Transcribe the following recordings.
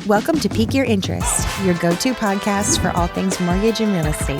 Welcome to Pique Your Interest, your go-to podcast for all things mortgage and real estate.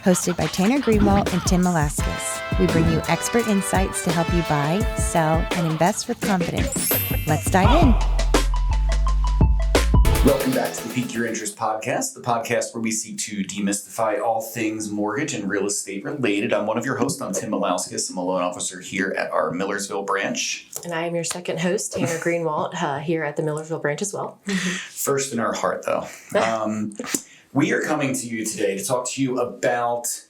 Hosted by Tanner Greenwald and Tim Malaskis. We bring you expert insights to help you buy, sell, and invest with confidence. Let's dive in. Welcome back to the Pique Your Interest podcast, the podcast where we seek to demystify all things mortgage and real estate related. I'm one of your hosts. I'm Tim Malaskis. I'm a loan officer here at our Millersville branch. And I am your second host, Tanner Greenwald, here at the Millersville branch as well. First in our heart, though. We are coming to you today to talk to you about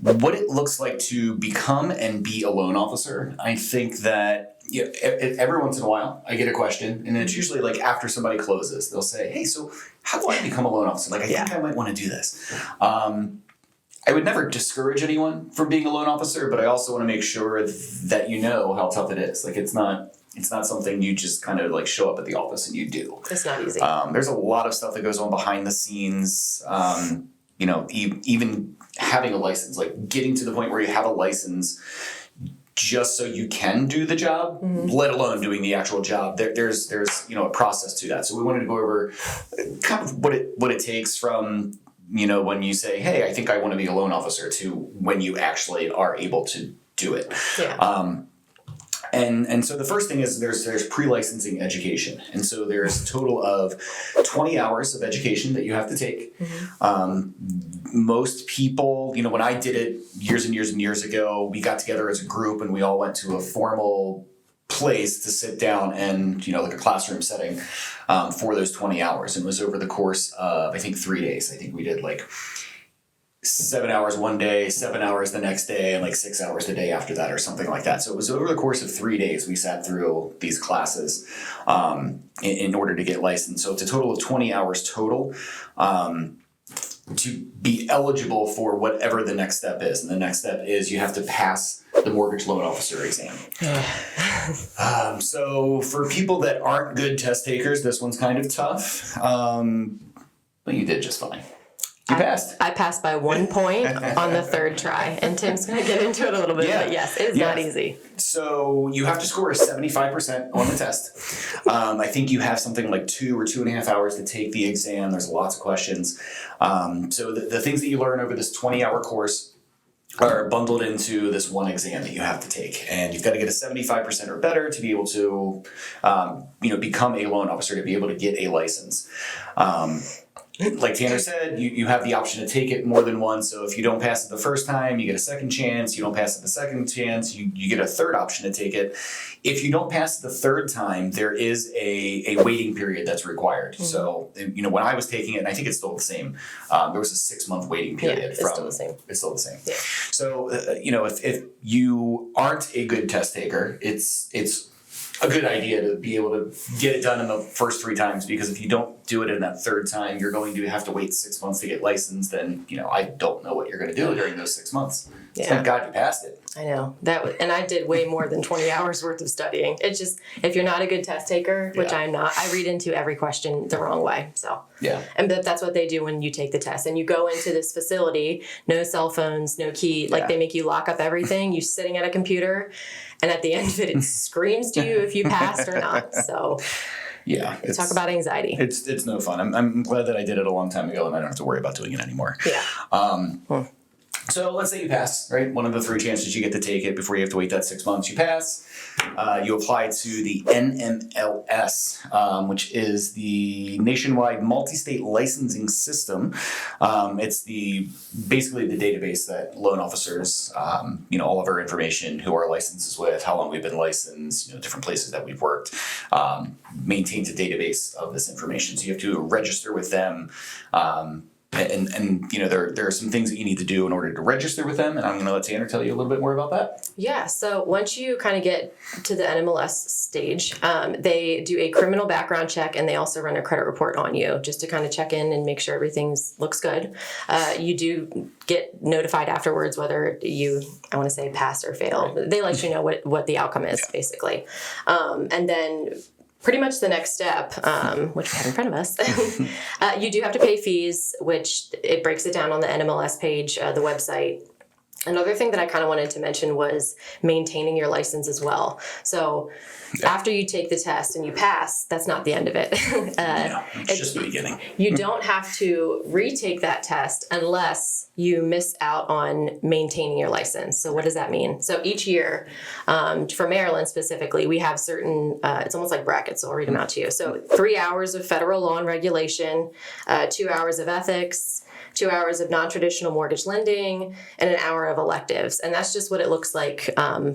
what it looks like to become and be a loan officer. I think that every once in a while I get a question, and it's usually like after somebody closes, they'll say, "Hey, so how do I become a loan officer? Like, I think I might want to do this." I would never discourage anyone from being a loan officer, but I also want to make sure that you know how tough it is. Like, it's not something you just kind of like show up at the office and you do. It's not easy. There's a lot of stuff that goes on behind the scenes. Even having a license, like getting to the point where you have a license just so you can do the job, let alone doing the actual job. There's a process to that. So we wanted to go over kind of what it takes from, when you say, "Hey, I think I want to be a loan officer," to when you actually are able to do it. Yeah. And so the first thing is there's pre-licensing education. And so there's a total of 20 hours of education that you have to take. Most people, when I did it years and years and years ago, we got together as a group and we all went to a formal place to sit down and, like a classroom setting for those 20 hours. And it was over the course of, I think, 3 days. I think we did like 7 hours one day, 7 hours the next day, and like 6 hours the day after that or something like that. So it was over the course of 3 days we sat through these classes in order to get licensed. So it's a total of 20 hours total to be eligible for whatever the next step is. And the next step is you have to pass the mortgage loan officer exam. So for people that aren't good test takers, this one's kind of tough, but you did just fine. You passed. I passed by 1 point on the third try, and Tim's going to get into it a little bit, but yes, it's not easy. So you have to score a 75% on the test. I think you have something like 2 or 2.5 hours to take the exam. There's lots of questions. So the things that you learn over this 20-hour course are bundled into this one exam that you have to take. And you've got to get a 75% or better to be able to, become a loan officer, to be able to get a license. Like Tanner said, you have the option to take it more than once. So if you don't pass it the first time, you get a second chance. You don't pass it the second chance, you get a third option to take it. If you don't pass it the third time, there is a waiting period that's required. So, when I was taking it, and I think it's still the same, there was a 6-month waiting period. It's still the same. It's still the same. Yeah. So, if you aren't a good test taker, it's a good idea to be able to get it done in the first 3 times, because if you don't do it in that third time, you're going to have to wait 6 months to get licensed. And, I don't know what you're going to do during those 6 months. Yeah. Thank God you passed it. I know and I did way more than 20 hours worth of studying. It's just, if you're not a good test taker, which I'm not, I read into every question the wrong way. So, but that's what they do when you take the test, and you go into this facility, no cell phones, no key, they make you lock up everything. You're sitting at a computer, and at the end of it screams to you if you passed or not. So talk about anxiety. It's no fun. I'm glad that I did it a long time ago and I don't have to worry about doing it anymore. Yeah. So let's say you pass, right? One of the 3 chances you get to take it before you have to wait that 6 months. You pass. You apply to the NMLS, which is the Nationwide Multi-State Licensing System. It's basically the database that loan officers, all of our information, who our license is with, how long we've been licensed, different places that we've worked, maintains a database of this information. So you have to register with them. And there are some things that you need to do in order to register with them, and I'm going to let Tanner tell you a little bit more about that. Yeah, so once you kind of get to the NMLS stage, they do a criminal background check, and they also run a credit report on you just to kind of check in and make sure everything looks good. You do get notified afterwards whether you, I want to say, pass or fail. Right. They let you know what the outcome is, basically. And then pretty much the next step, which we have in front of us, you do have to pay fees, which it breaks it down on the NMLS page, the website. Another thing that I kind of wanted to mention was maintaining your license as well. So after you take the test and you pass, that's not the end of it. It's just the beginning. You don't have to retake that test unless you miss out on maintaining your license. So what does that mean? So each year, for Maryland specifically, we have certain, it's almost like brackets, so I'll read them out to you. So 3 hours of federal law and regulation, 2 hours of ethics, 2 hours of non-traditional mortgage lending, and an hour of electives. And that's just what it looks like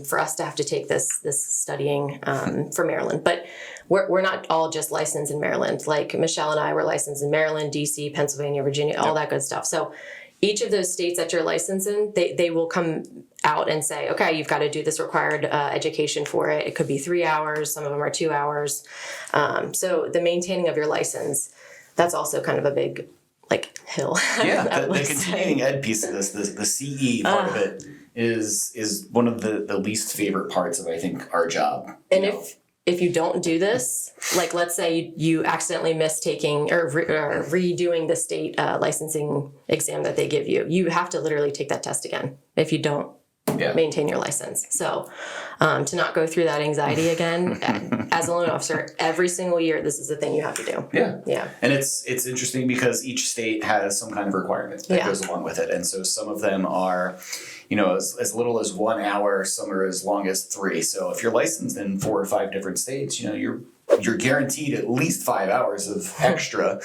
for us to have to take this studying for Maryland. But we're not all just licensed in Maryland. Like Michelle and I were licensed in Maryland, DC, Pennsylvania, Virginia, all that good stuff. So each of those states that you're licensed in, they will come out and say, okay, you've got to do this required education for it. It could be 3 hours. Some of them are 2 hours. So the maintaining of your license, that's also kind of a big hill. Yeah, the continuing ed piece of this, the CE part of it is one of the least favorite parts of, I think, our job. And if you don't do this, like let's say you accidentally miss taking or redoing the state licensing exam that they give you, you have to literally take that test again if you don't maintain your license. So to not go through that anxiety again, as a loan officer, every single year, this is the thing you have to do. Yeah. And it's interesting because each state has some kind of requirement that goes along with it. And so some of them are, as little as 1 hour, some are as long as 3. So if you're licensed in 4 or 5 different states, you're guaranteed at least 5 hours of extra,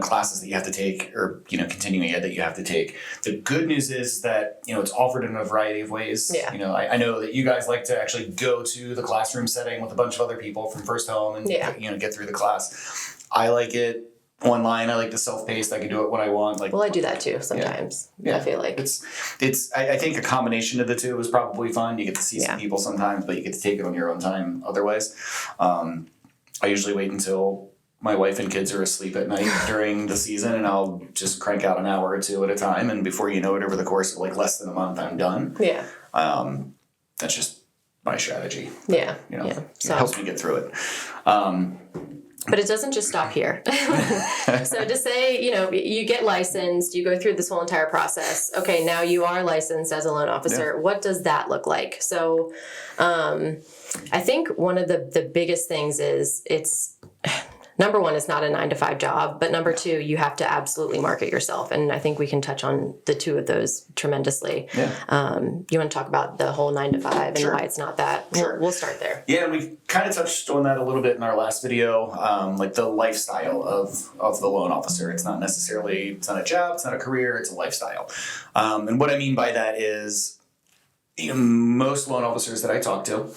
classes that you have to take or, continuing ed that you have to take. The good news is that, it's offered in a variety of ways. Yeah. I know that you guys like to actually go to the classroom setting with a bunch of other people from First Home and, get through the class. I like it online. I like the self-paced. I can do it when I want. Well, I do that too sometimes. I feel like I think a combination of the two is probably fun. You get to see some people sometimes, but you get to take it on your own time otherwise. I usually wait until my wife and kids are asleep at night during the season, and I'll just crank out an hour or 2 at a time. And before you know it, over the course of less than a month, I'm done. Yeah. That's just my strategy. Yeah. So it helps me get through it. But it doesn't just stop here. So to say, you get licensed, you go through this whole entire process. Okay, now you are licensed as a loan officer. Yeah. What does that look like? So I think one of the biggest things is it's... Number one, it's not a 9-to-5 job, but number two, you have to absolutely market yourself. And I think we can touch on the two of those tremendously. Yeah. You want to talk about the whole 9-to-5 and why it's not that? Sure. We'll start there. Yeah, and we kind of touched on that a little bit in our last video, the lifestyle of the loan officer. It's not a job, it's not a career, it's a lifestyle. And what I mean by that is, most loan officers that I talk to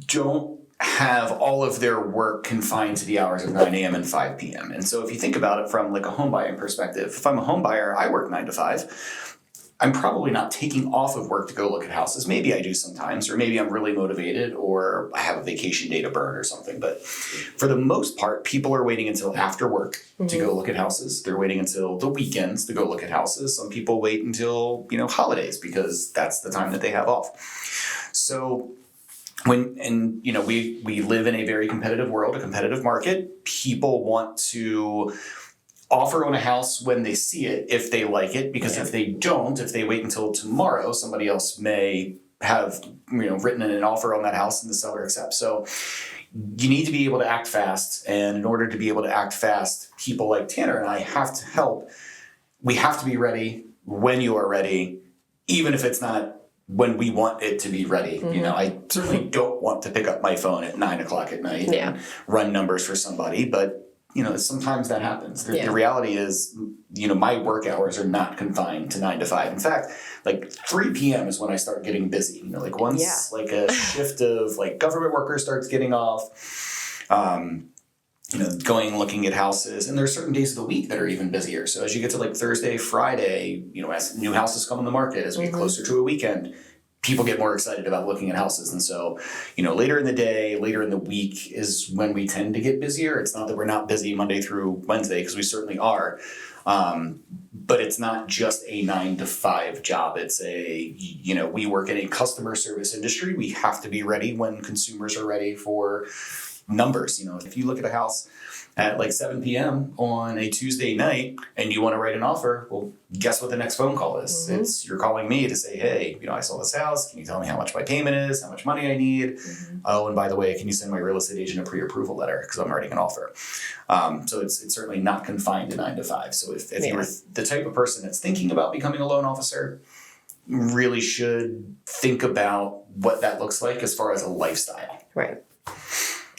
don't have all of their work confined to the hours of 9 a.m. and 5 p.m. And so if you think about it from a home buying perspective, if I'm a home buyer, I work 9 to 5. I'm probably not taking off of work to go look at houses. Maybe I do sometimes, or maybe I'm really motivated, or I have a vacation day to burn or something. But for the most part, people are waiting until after work to go look at houses. They're waiting until the weekends to go look at houses. Some people wait until, holidays because that's the time that they have off. So we live in a very competitive world, a competitive market. People want to offer on a house when they see it, if they like it, because if they wait until tomorrow, somebody else may have, written in an offer on that house and the seller accepts. So you need to be able to act fast. And in order to be able to act fast, people like Tanner and I have to help. We have to be ready when you are ready, even if it's not when we want it to be ready. Mm-hmm. I certainly don't want to pick up my phone at 9 o'clock at night and run numbers for somebody, but sometimes that happens. The reality is, my work hours are not confined to 9 to 5. In fact, 3 p.m. is when I start getting busy. Once a shift of government workers starts getting off, looking at houses, and there's certain days of the week that are even busier. So as you get to Thursday, Friday, as new houses come on the market, as we get closer to a weekend, people get more excited about looking at houses. And so, later in the day, later in the week is when we tend to get busier. It's not that we're not busy Monday through Wednesday, because we certainly are. But it's not just a 9 to 5 job. It's we work in a customer service industry. We have to be ready when consumers are ready for numbers. If you look at a house at like 7 p.m. on a Tuesday night and you want to write an offer, well, guess what the next phone call is? Mm-hmm. It's you're calling me to say, hey, I saw this house. Can you tell me how much my payment is? How much money I need? Mm-hmm. Oh, and by the way, can you send my real estate agent a pre-approval letter because I'm writing an offer? So it's certainly not confined to 9 to 5. So if you're the type of person that's thinking about becoming a loan officer, really should think about what that looks like as far as a lifestyle. Right.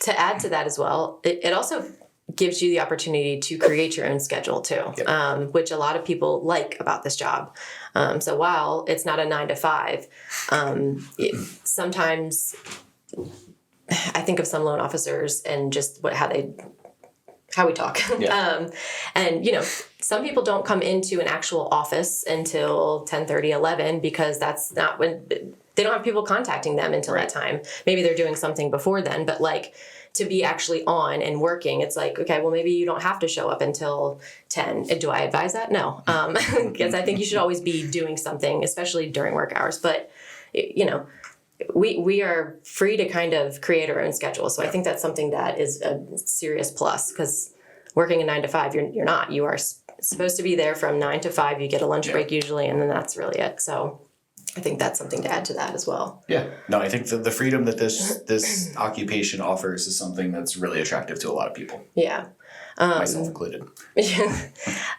To add to that as well, it also gives you the opportunity to create your own schedule too, yep. Which a lot of people like about this job. So while it's not a 9 to 5, sometimes I think of some loan officers and just how we talk. Yeah. And, some people don't come into an actual office until 10:30, 11 because that's not when they don't have people contacting them until that time. Maybe they're doing something before then, but to be actually on and working, it's like, okay, well, maybe you don't have to show up until 10. Do I advise that? No. Because I think you should always be doing something, especially during work hours. But, we are free to kind of create our own schedule. So I think that's something that is a serious plus because working a 9 to 5, you're not. You are supposed to be there from 9 to 5. You get a lunch break usually, and then that's really it. So I think that's something to add to that as well. Yeah. No, I think the freedom that this occupation offers is something that's really attractive to a lot of people. Yeah. Myself included.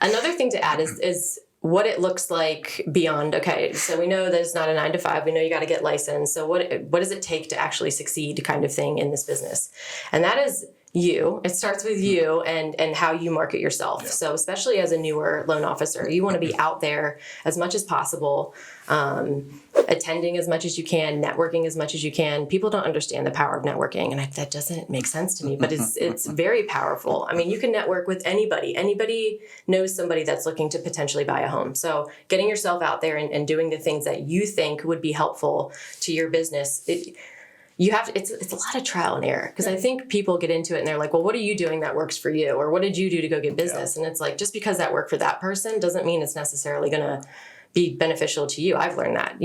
Another thing to add is what it looks like beyond, okay, so we know that it's not a 9 to 5. We know you got to get licensed. So what does it take to actually succeed kind of thing in this business? And that is you. It starts with you and how you market yourself. Yeah. So especially as a newer loan officer, you want to be out there as much as possible, attending as much as you can, networking as much as you can. People don't understand the power of networking, and that doesn't make sense to me, but it's very powerful. I mean, you can network with anybody. Anybody knows somebody that's looking to potentially buy a home. So getting yourself out there and doing the things that you think would be helpful to your business, it's a lot of trial and error because I think people get into it and they're like, well, what are you doing that works for you? Or what did you do to go get business? Yeah. And it's like, just because that worked for that person doesn't mean it's necessarily going to be beneficial to you. I've learned that,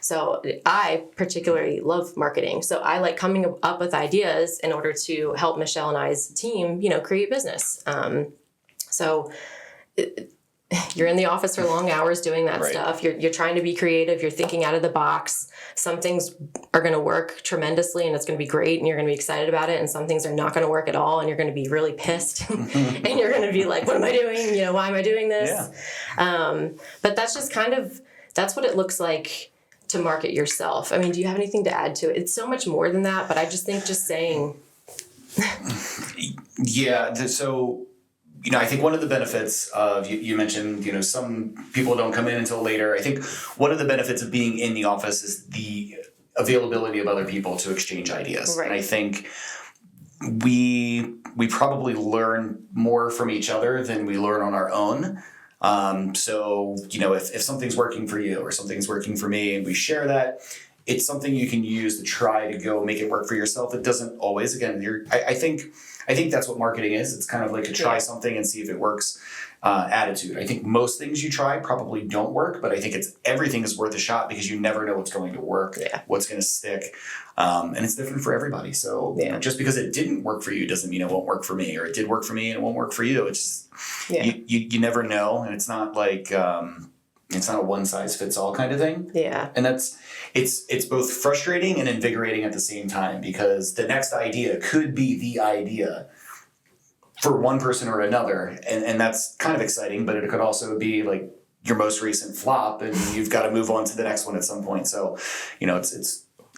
So I particularly love marketing. So I like coming up with ideas in order to help Michelle and I's team, create business. You're in the office for long hours doing that stuff. You're trying to be creative. You're thinking out of the box. Some things are going to work tremendously and it's going to be great and you're going to be excited about it. And some things are not going to work at all and you're going to be really pissed and you're going to be like, what am I doing? Why am I doing this? Yeah. But that's just that's what it looks like to market yourself. I mean, do you have anything to add to it? It's so much more than that, but I just think just saying. Yeah. So, I think one of the benefits of, you mentioned, some people don't come in until later. I think one of the benefits of being in the office is the availability of other people to exchange ideas. Right. And I think we probably learn more from each other than we learn on our own. So, if something's working for you or something's working for me and we share that, it's something you can use to try to go make it work for yourself. It doesn't always, again, I think that's what marketing is. It's kind of like a try something and see if it works attitude. I think most things you try probably don't work, but I think everything is worth a shot because you never know what's going to work, what's going to stick. And it's different for everybody. So just because it didn't work for you doesn't mean it won't work for me, or it did work for me and it won't work for you. It's just, you never know. And it's not like, it's not a one size fits all kind of thing. Yeah. And it's both frustrating and invigorating at the same time because the next idea could be the idea for one person or another. And that's kind of exciting, but it could also be like your most recent flop and you've got to move on to the next one at some point. So,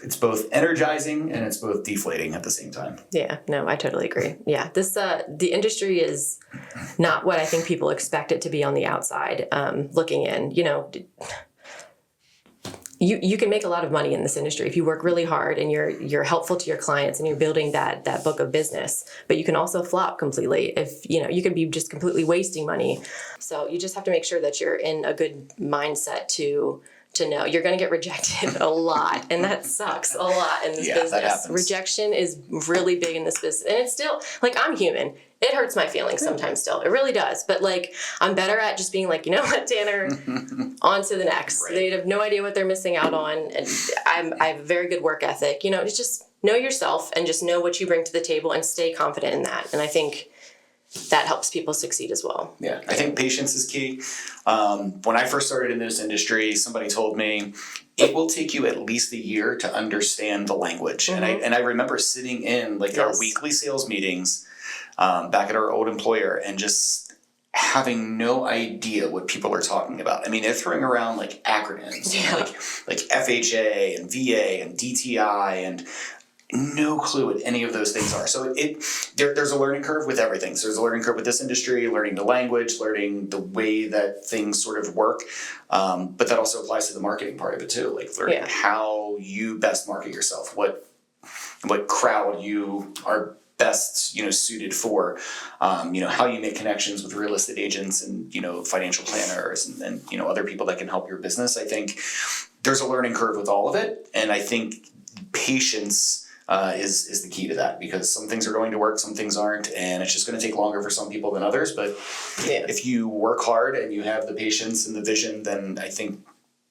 it's both energizing and it's both deflating at the same time. Yeah, no, I totally agree. Yeah, the industry is not what I think people expect it to be on the outside looking in. You can make a lot of money in this industry if you work really hard and you're helpful to your clients and you're building that book of business. But you can also flop completely if you can be just completely wasting money. So you just have to make sure that you're in a good mindset to know you're going to get rejected a lot, and that sucks a lot in this business. That happens. Rejection is really big in this business, and it's still I'm human. It hurts my feelings sometimes still. It really does. But I'm better at just being you know what, Tanner, on to the next. Right. They have no idea what they're missing out on. And I have a very good work ethic. It's just know yourself and just know what you bring to the table and stay confident in that. And I think that helps people succeed as well. Yeah, I think patience is key. When I first started in this industry, somebody told me it will take you at least a year to understand the language. Mm-hmm. And I remember sitting in like our weekly sales meetings back at our old employer and just having no idea what people are talking about. I mean, they're throwing around like acronyms, like FHA and VA and DTI and no clue what any of those things are. So there's a learning curve with everything. So there's a learning curve with this industry, learning the language, learning the way that things sort of work. But that also applies to the marketing part of it too, like learning how you best market yourself, what crowd you are best, suited for, how you make connections with real estate agents and, financial planners and other people that can help your business. I think there's a learning curve with all of it. And I think patience is the key to that, because some things are going to work, some things aren't, and it's just going to take longer for some people than others. But if you work hard and you have the patience and the vision, then I think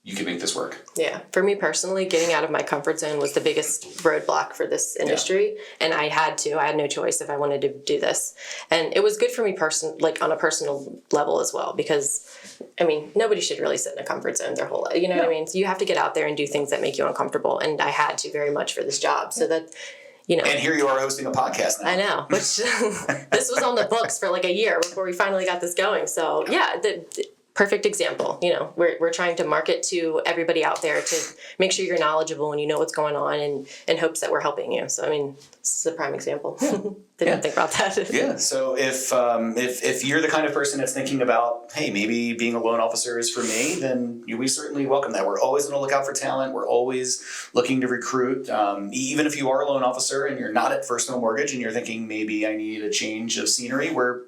you can make this work. Yeah. For me personally, getting out of my comfort zone was the biggest roadblock for this industry. Yeah. And I had no choice if I wanted to do this. And it was good for me on a personal level as well, because nobody should really sit in a comfort zone their whole life. You know what I mean? So you have to get out there and do things that make you uncomfortable. And I had to very much for this job. So that, And here you are hosting a podcast now. I know, which this was on the books for like a year before we finally got this going. So perfect example. We're trying to market to everybody out there to make sure you're knowledgeable and you know what's going on, and in hopes that we're helping you. So this is a prime example. Didn't think about that. Yeah. So if you're the kind of person that's thinking about, hey, maybe being a loan officer is for me, then we certainly welcome that. We're always on the lookout for talent. We're always looking to recruit. Even if you are a loan officer and you're not at First No Mortgage and you're thinking maybe I need a change of scenery, we're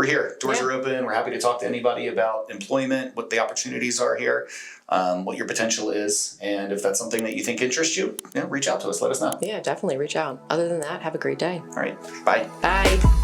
here. Doors are open. We're happy to talk to anybody about employment, what the opportunities are here, what your potential is. And if that's something that you think interests you, reach out to us. Let us know. Yeah, definitely reach out. Other than that, have a great day. All right. Bye. Bye.